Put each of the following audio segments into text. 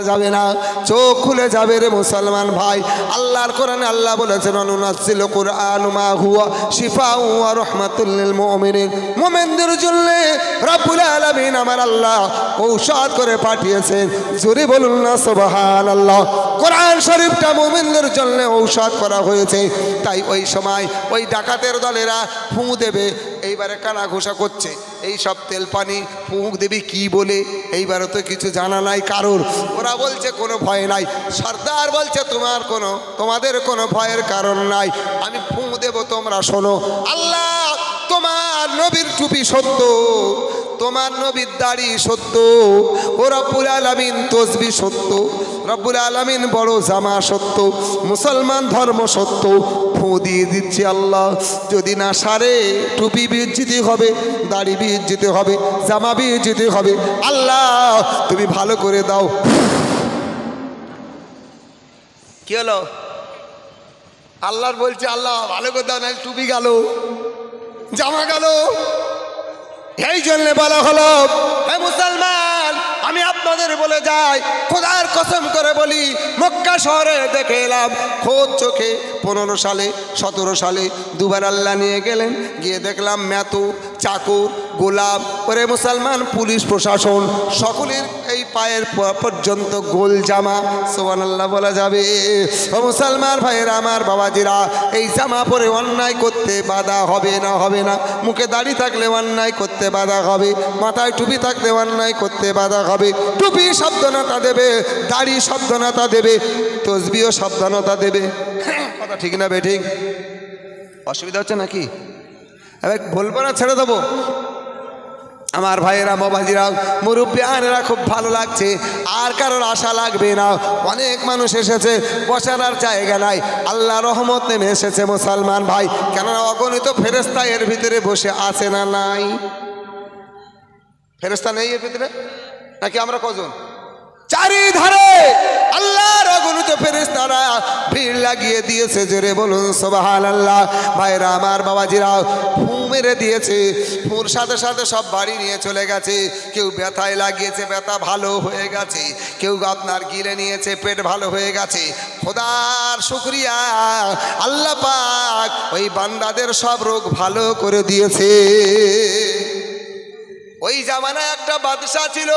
যাবে না, চোখ খুলে যাবে রে মুসলমান ভাই। আল্লাহর কোরআনে আল্লাহ বলেছেন, অনুনাজ্জিল কুরআন মা হুয়া শিফাউ ওয়া রাহমাতুল লিল মুমিনিন। মুমিনদের জন্য রব্বুল আলামিন আমার আল্লাহ ঔষধ করে পাঠিয়েছেন। জোরে বলুন না সুবহানাল্লাহ। কোরআন শরীফটা মুমিনদের জন্য ঔষধ করা হয়েছে। তাই ওই সময় ওই ডাকাতের দলেরা ফুঁ দেবে, এইবারে কানা ঘোষা করছে, এই সব তেল পানি ফুঁক দেবী কি বলে, এইবারে তো কিছু জানা নাই কারোর। ওরা বলছে কোনো ভয় নাই। সর্দার বলছে তোমাদের কোনো ভয়ের কারণ নাই, আমি ফুঁ দেব, তোমরা শোনো। আল্লাহ তোমার নবীর টুপি সত্য, তোমার নবীর দাড়ি সত্য, ও রব্বুল আলামিন তসবিহ সত্য, রব্বুল আলামিন বড় জামা সত্য, মুসলমান ধর্ম সত্য। ফুঁ দিয়ে দিচ্ছি আল্লাহ, যদি না সারে টুপি বিজ্জিতি হবে, দাড়ি বিজ্জিতি হবে, জামা বিজ্জিতি হবে। আল্লাহ তুমি ভালো করে দাও। কি হলো? আল্লাহর বলছে আল্লাহ ভালো করে দাও, না টুপি গেল, জামা গেল। এই জন্য বলা হলো, হে মুসলমান, আমি আপনাদের বলে যাই, খোদার কসম করে বলি, মক্কা শহরে দেখে এলাম খোদ চোখে 15 সালে 17 সালে দুবার আল্লাহ নিয়ে গেলেন, গিয়ে দেখলাম মেতো, চাকর, গোলাম, ওরে মুসলমান, পুলিশ প্রশাসন সকলের এই পায়ের পর্যন্ত গোল জামা। সুবহানাল্লাহ বলা যাবে? ও মুসলমান ভাইয়েরা আমার, বাবাজিরা, এই জামা পরে অন্যায় করতে বাধা হবে না? হবে না? মুখে দাড়ি থাকলে অন্যায় করতে বাধা হবে, মাথায় টুপি থাকলে অন্যায় করতে বাধা হবে। টুপি সাবধানতা দেবে, দাড়ি সাবধানতা দেবে, তসবিও সাবধানতা দেবে। কথা ঠিক না বেঠিক? অসুবিধা হচ্ছে নাকি? এবার বলবো না, ছেড়ে দেবো? আমার ভাইয়েরা, বাবাজিরা, মুরব্বিয়ানেরা, খুব ভালো লাগছে, আর কারোর আশা লাগবে না। অনেক মানুষ এসেছে, বসার আর জায়গা নাই। আল্লাহ রহমত নেমে এসেছে মুসলমান ভাই, কেননা অগণিত ফেরেশতা এর ভিতরে বসে আছে না নাই? ফেরেশতা নেই এর ভিতরে নাকি? আমরা কজন? চারিধারে আল্লাহর অগণিত ফেরেশতারা ভিড় লাগিয়ে দিয়েছে। জোরে বলুন সুবহানাল্লাহ। ভাইরা আমার, বাবাজিরা, ফুঁ মেরে দিয়েছে, ফুঁর সাথে সাথে সব বাড়ি নিয়ে চলে গেছে। কেউ ব্যথায় লাগিয়েছে, ব্যথা ভালো হয়ে গেছে। কেউ আপনার গিলে নিয়েছে, পেট ভালো হয়ে গেছে। খোদার শুকরিয়া, আল্লাহ পাক ওই বান্দাদের সব রোগ ভালো করে দিয়েছে। ওই জামানায় একটা বাদশা ছিল,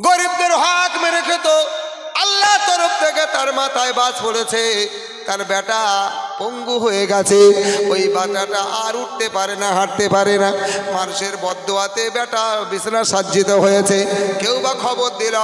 গরিবদের হক মেরে খেত। আল্লাহ তরফ থেকে তার মাথায় বাজ পড়েছে, তার বেটা পঙ্গু হয়ে গেছে। ওই বেটাটা আর উঠতে পারে না, হাঁটতে পারে না। মানুষের বদদোয়াতে বেটা বিছানা সাজ্জিত হয়েছে। কেউ বা খবর দিল,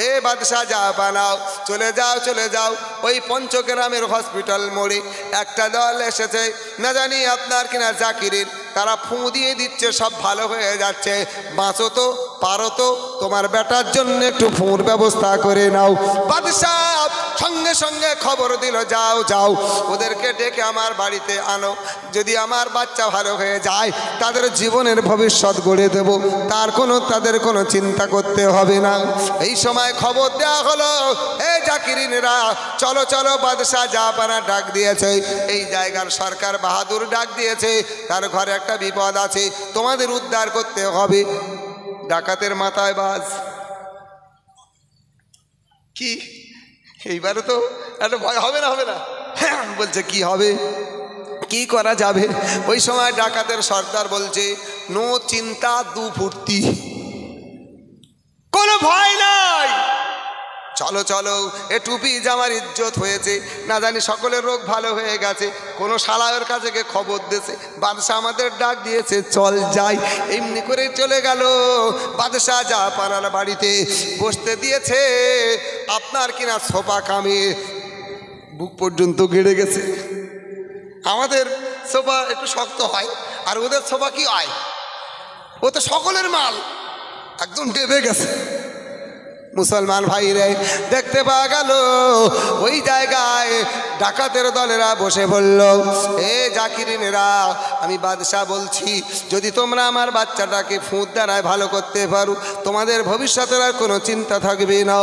এ বাদশা, যা বানাও, চলে যাও, চলে যাও। ওই পঞ্চগ্রামের হসপিটাল মোড়ে একটা দল এসেছে, না জানি আপনার কিনা জাকিরিন, তারা ফুঁ দিয়ে দিচ্ছে, সব ভালো হয়ে যাচ্ছে। বাঁচো তো, পারো তো, তোমার বেটার জন্য একটু ফুঁর ব্যবস্থা করে নাও। বাদশাহ সঙ্গে সঙ্গে খবর দিল, যাও যাও, ওদেরকে ডেকে আমার বাড়িতে আনো। যদি আমার বাচ্চা ভালো হয়ে যায়, তাদের জীবনের ভবিষ্যৎ গড়ে দেব, তাদের কোনো চিন্তা করতে হবে না। এই সময় খবর দেওয়া হলো, এই জাকিরিনেরা, চলো চলো, বাদশাহ জাহাপানা ডাক দিয়েছে, এই জায়গার সরকার বাহাদুর ডাক দিয়েছে, তার ঘরে একটা বিপদ আছে, তোমাদের উদ্ধার করতে হবে। ডাকাতের মাথায় বাজ। কি এইবারে তো একটা ভয় হবে না? হবে না? বলছে কি হবে, কি করা যাবে? ওই সময় ডাকাতের সর্দার বলছে, নো চিন্তা দু ফুর্তি, কোনো ভয় নাই, চলো চলো। এ টুপি জামার ইজ্জত হয়েছে, না জানি সকলের রোগ ভালো হয়ে গেছে। কোনো শালায়ের কাছে গিয়ে খবর দিয়েছে, বাদশাহ আমাদের ডাক দিয়েছে, চল যাই। এমনি করে চলে গেল। বাদশাহ জাহাপানার বাড়িতে বসতে দিয়েছে, আপনার কিনা সোফা কামিয়ে বুক পর্যন্ত গেড়ে গেছে। আমাদের সোফা একটু শক্ত হয়, আর ওদের সোফা কি হয়, ও তো সকলের মাল, একদম ডেবে গেছে। মুসলমান ভাইরে, দেখতে পাওয়া গেল ওই জায়গায় ডাকাতের দলেরা বসে বলল, এ জাকিরিনেরা, আমি বাদশাহ বলছি, যদি তোমরা আমার বাচ্চাটাকে ফুঁদ দ্বারায় ভালো করতে পারো, তোমাদের ভবিষ্যতের আর কোনো চিন্তা থাকবে না।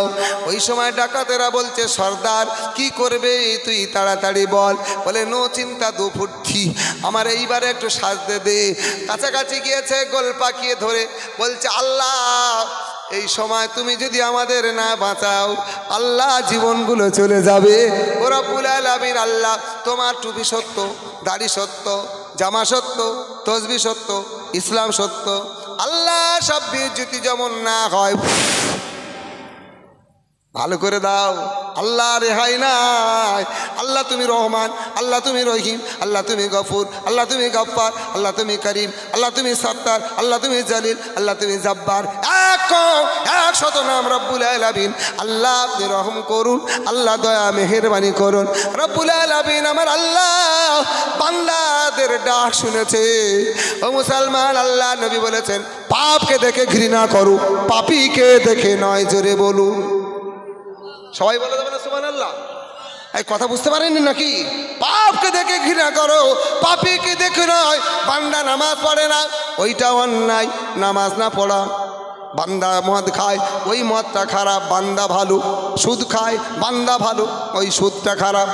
ওই সময় ডাকাতেরা বলছে, সর্দার কি করবে তুই তাড়াতাড়ি বল। বলে, নো চিন্তা দু ফুর্তি, আমার এইবারে একটু সাজতে দে। কাছাকাছি গিয়েছে, গোল পাকিয়ে ধরে বলছে, আল্লাহ এই সময় তুমি যদি আমাদের না বাঁচাও আল্লাহ জীবনগুলো চলে যাবে। ও রব্বুল আলামিন আল্লাহ তোমার টুপি সত্য, দাড়ি সত্য, জামা সত্য, তসবিহ সত্য, ইসলাম সত্য। আল্লাহ সব বিচ্যুতি যেমন না হয় ভালো করে দাও। আল্লাহ রেহাই নাই। আল্লাহ তুমি রহমান, আল্লাহ তুমি রহিম, আল্লাহ তুমি গফুর, আল্লাহ তুমি গফফার, আল্লাহ তুমি করিম, আল্লাহ তুমি সত্তার, আল্লাহ তুমি জলিল, আল্লাহ তুমি জব্বার। একশত নাম রব্বুল আলামিন। আল্লাহ আপনি রহম করুন, আল্লাহ দয়া মেহেরবানি করুন। রব্বুল আলামিন আমার আল্লাহ বান্দাদের ডাক শুনেছে। ও মুসলমান, আল্লাহ নবী বলেছেন পাপকে দেখে ঘৃণা করো, পাপীকে দেখে নয়। জোরে বলুন, সবাই বলে দেবে না সুবহানাল্লাহ? এই কথা বুঝতে পারেননি নাকি? পাপকে দেখে ঘৃণা করো, পাপীকে দেখে নয়। বান্দা নামাজ পড়ে না, ওইটা অন্যায়। নামাজ না পড়া। বান্দা মদ খায়, ওই মদটা খারাপ, বান্দা ভালো। সুদ খায়, বান্দা ভালো, ওই সুদটা খারাপ।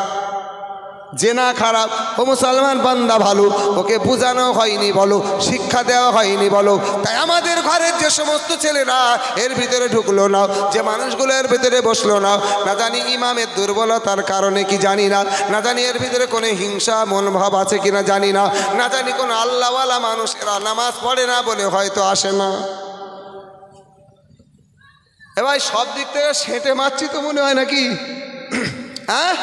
জেনা খারাপ, ও মুসলমান বান্দা ভালো। ওকে বোঝানো হয়নি বলো, শিক্ষা দেওয়া হয়নি বলো। তাই আমাদের ঘরের যে সমস্ত ছেলেরা এর ভিতরে ঢুকলো না, যে মানুষগুলো এর ভিতরে বসলো না, না জানি ইমামের দুর্বলতার কারণে কি জানি না, না জানি এর ভিতরে কোনো হিংসা মনোভাব আছে কিনা জানি না, না জানি কোনো আল্লাহওয়ালা মানুষেরা নামাজ পড়ে না বলে হয়তো আসে না। এ ভাই সব দিক থেকে সেঁটে মারছি তো মনে হয় নাকি? হ্যাঁ,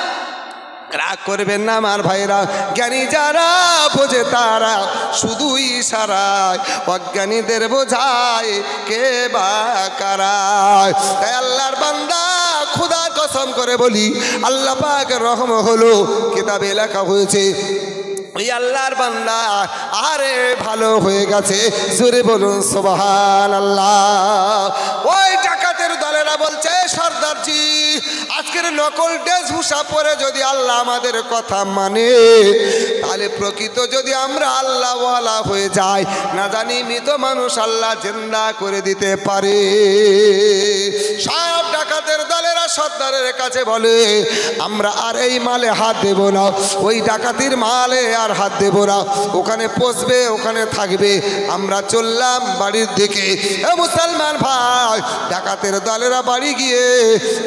রাগ করবেন না আমার ভাইরা। জ্ঞানী যারা বোঝে তারা শুধু ইশারায়, অজ্ঞানীদের বোঝায় কে বা কারায়। তাই আল্লাহর বান্দা খোদার কসম করে বলি, আল্লাহ পাকের রহম হলো, কিতাবে লেখা হয়েছে ওই আল্লাহর বান্দা আরে ভালো হয়ে গেছে। জোরে বলুন সুবহানাল্লাহ। ওই ডাকাতের দলেরা বলছে সর্দারজি আজকের নকল ড্রেসভূষা পরে যদি আল্লাহ আমাদের কথা মানে, তাহলে প্রকৃত যদি আমরা আল্লাহওয়ালা হয়ে যাই, না জানি মৃত মানুষ আল্লাহ জিন্দা করে দিতে পারে। সব ডাকাতের দলেরা সর্দারের কাছে বলে আমরা আর এই মালে হাত দেব না, ওই ডাকাতির মালে আর হাত দেব না। ওখানে পচবে, ওখানে থাকবে। আমরা চললাম বাড়ির দিকে। এ মুসলমান ভাই, ডাকাতের দলেরা বাড়ি গিয়ে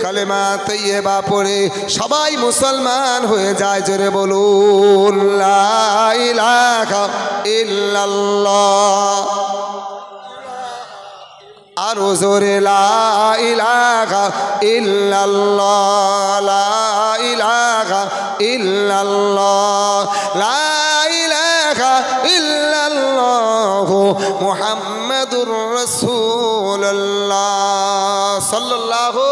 কালেমা তৈয়বা পড়ে সবাই মুসলমান হয়ে যায়। জোরে বলুন লা ইলাহা ইল্লাল্লাহ। আরো জোরে লা ইলাহা ইল্লাল্লাহ, লা ইলাহা ইল্লাল্লাহ, লা ইলাহা ইল্লাল্লাহ মুহাম্মাদুর রাসূলুল্লাহ সাল্লাল্লাহু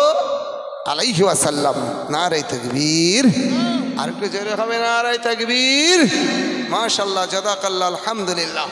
আলাইহি ওয়াসাল্লাম। নারে তাকবীর। আর একটু জোরে হবে নারে তাকবীর। মাশাআল্লাহ, জাযাকাল্লাহ, আলহামদুলিল্লাহ।